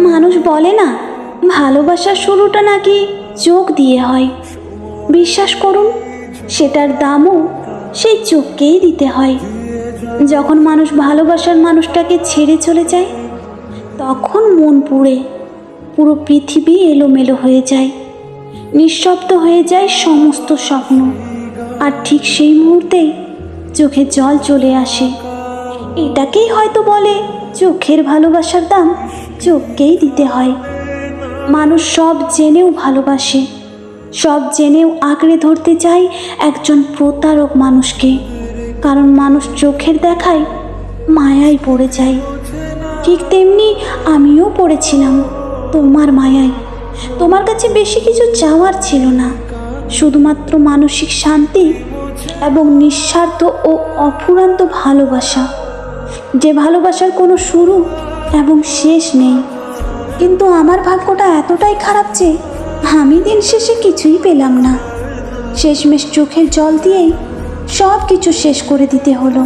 মানুষ বলে না, ভালোবাসার শুরুটা নাকি চোখ দিয়ে হয়। বিশ্বাস করুন, সেটার দামও সেই চোখকেই দিতে হয়। যখন মানুষ ভালোবাসার মানুষটাকে ছেড়ে চলে যায়, তখন মন পুড়ে, পুরো পৃথিবী এলোমেলো হয়ে যায়, নিঃশব্দ হয়ে যায় সমস্ত স্বপ্ন। আর ঠিক সেই মুহূর্তেই চোখে জল চলে আসে। এটাকেই হয়তো বলে, চোখের ভালোবাসার দাম চোখকেই দিতে হয়। মানুষ সব জেনেও ভালোবাসে, সব জেনেও আঁকড়ে ধরতে চায় একজন প্রতারক মানুষকে, কারণ মানুষ চোখের দেখায় মায়ায় পড়ে যায়। ঠিক তেমনি আমিও পড়েছিলাম তোমার মায়ায়। তোমার কাছে বেশি কিছু চাওয়ার ছিল না, শুধুমাত্র মানসিক শান্তি এবং নিঃস্বার্থ ও অফুরন্ত ভালোবাসা, যে ভালোবাসার কোনো শুরু এবং শেষ নেই। কিন্তু আমার ভাগ্যটা এতটাই খারাপ যে আমি দিন শেষে কিছুই পেলাম না। শেষমেশ চোখের জল দিয়েই সব কিছু শেষ করে দিতে হলো।